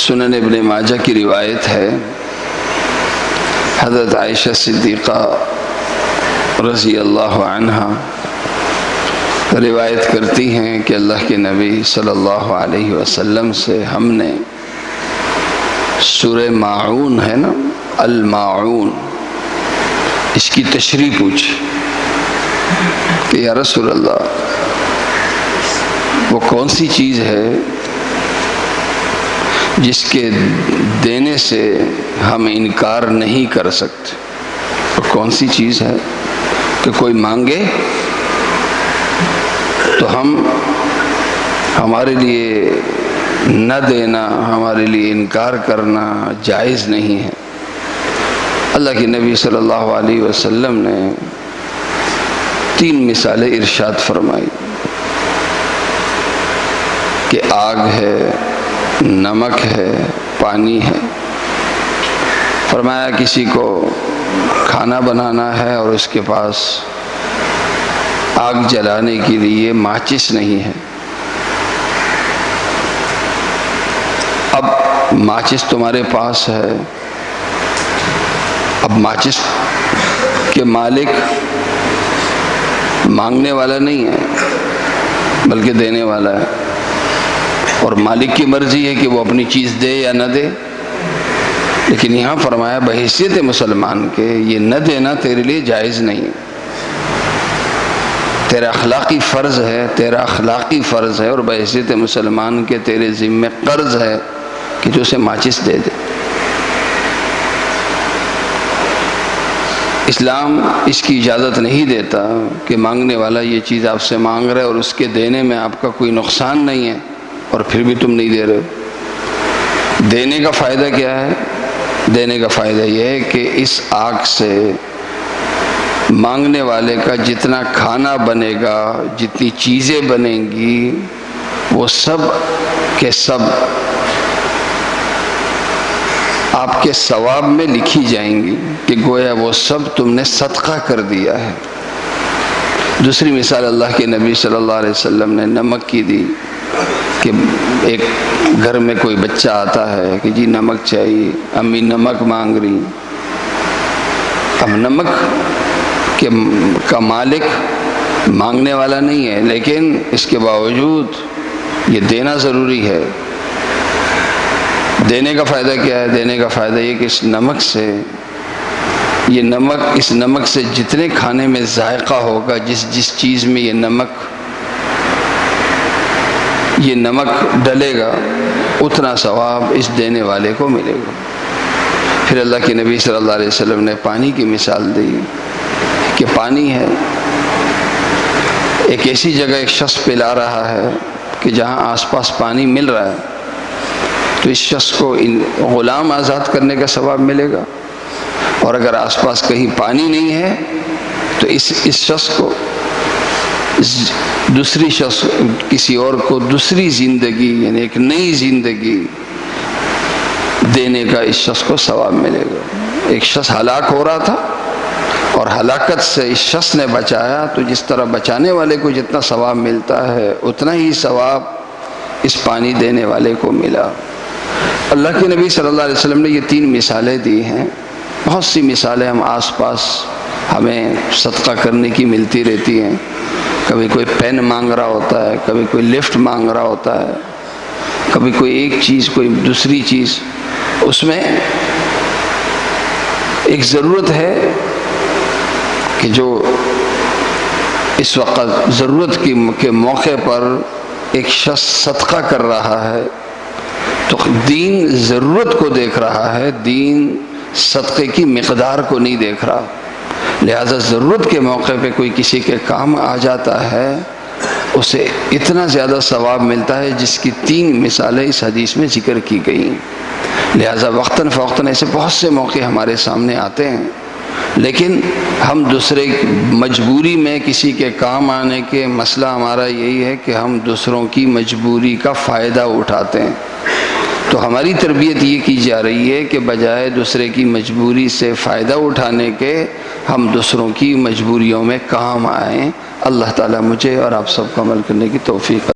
سنن ابن ماجہ کی روایت ہے، حضرت عائشہ صدیقہ رضی اللہ عنہا روایت کرتی ہیں کہ اللہ کے نبی صلی اللہ علیہ وسلم سے ہم نے سورہ ماعون ہے نا، الماعون، اس کی تشریح پوچھی کہ یا رسول اللہ وہ کون سی چیز ہے جس کے دینے سے ہم انکار نہیں کر سکتے؟ وہ کون سی چیز ہے کہ کوئی مانگے تو ہمارے لیے نہ دینا، ہمارے لیے انکار کرنا جائز نہیں ہے؟ اللہ کے نبی صلی اللہ علیہ وسلم نے 3 مثالیں ارشاد فرمائی کہ آگ ہے، نمک ہے، پانی ہے۔ فرمایا کسی کو کھانا بنانا ہے اور اس کے پاس آگ جلانے کے لیے ماچس نہیں ہے، اب ماچس تمہارے پاس ہے، اب ماچس کے مالک مانگنے والا نہیں ہے بلکہ دینے والا ہے، اور مالک کی مرضی ہے کہ وہ اپنی چیز دے یا نہ دے۔ لیکن یہاں فرمایا بحیثیت مسلمان کے یہ نہ دینا تیرے لیے جائز نہیں ہے، تیرا اخلاقی فرض ہے اور بحیثیت مسلمان کے تیرے ذمہ قرض ہے کہ جو اسے ماچس دے دے۔ اسلام اس کی اجازت نہیں دیتا کہ مانگنے والا یہ چیز آپ سے مانگ رہا ہے اور اس کے دینے میں آپ کا کوئی نقصان نہیں ہے اور پھر بھی تم نہیں دے رہے۔ دینے کا فائدہ کیا ہے؟ دینے کا فائدہ یہ ہے کہ اس آگ سے مانگنے والے کا جتنا کھانا بنے گا، جتنی چیزیں بنیں گی، وہ سب کے سب آپ کے ثواب میں لکھی جائیں گی کہ گویا وہ سب تم نے صدقہ کر دیا ہے۔ دوسری مثال اللہ کے نبی صلی اللہ علیہ وسلم نے نمک کی دی کہ ایک گھر میں کوئی بچہ آتا ہے کہ جی نمک چاہیے، امی نمک مانگ رہی، اب نمک کا مالک مانگنے والا نہیں ہے، لیکن اس کے باوجود یہ دینا ضروری ہے۔ دینے کا فائدہ کیا ہے؟ دینے کا فائدہ یہ کہ اس نمک سے جتنے کھانے میں ذائقہ ہوگا، جس چیز میں یہ نمک ڈلے گا، اتنا ثواب اس دینے والے کو ملے گا۔ پھر اللہ کے نبی صلی اللہ علیہ وسلم نے پانی کی مثال دی کہ پانی ہے، ایک ایسی جگہ ایک شخص پلا رہا ہے کہ جہاں آس پاس پانی مل رہا ہے، تو اس شخص کو غلام آزاد کرنے کا ثواب ملے گا، اور اگر آس پاس کہیں پانی نہیں ہے تو اس شخص کو دوسری شخص کسی اور کو دوسری زندگی، یعنی ایک نئی زندگی دینے کا اس شخص کو ثواب ملے گا۔ ایک شخص ہلاک ہو رہا تھا اور ہلاکت سے اس شخص نے بچایا، تو جس طرح بچانے والے کو جتنا ثواب ملتا ہے اتنا ہی ثواب اس پانی دینے والے کو ملا۔ اللہ کے نبی صلی اللہ علیہ وسلم نے یہ 3 مثالیں دی ہیں۔ بہت سی مثالیں ہم آس پاس ہمیں صدقہ کرنے کی ملتی رہتی ہیں۔ کبھی کوئی پین مانگ رہا ہوتا ہے، کبھی کوئی لفٹ مانگ رہا ہوتا ہے، کبھی کوئی ایک چیز کوئی دوسری چیز۔ اس میں ایک ضرورت ہے کہ جو اس وقت ضرورت کے موقع پر ایک شخص صدقہ کر رہا ہے، تو دین ضرورت کو دیکھ رہا ہے، دین صدقے کی مقدار کو نہیں دیکھ رہا۔ لہذا ضرورت کے موقع پہ کوئی کسی کے کام آ جاتا ہے، اسے اتنا زیادہ ثواب ملتا ہے جس کی 3 مثالیں اس حدیث میں ذکر کی گئی۔ لہذا وقتاً فوقتاً ایسے بہت سے موقع ہمارے سامنے آتے ہیں، لیکن ہم دوسرے مجبوری میں کسی کے کام آنے کے مسئلہ ہمارا یہی ہے کہ ہم دوسروں کی مجبوری کا فائدہ اٹھاتے ہیں۔ تو ہماری تربیت یہ کی جا رہی ہے کہ بجائے دوسرے کی مجبوری سے فائدہ اٹھانے کے، ہم دوسروں کی مجبوریوں میں کام آئیں۔ اللہ تعالیٰ مجھے اور آپ سب کو عمل کرنے کی توفیق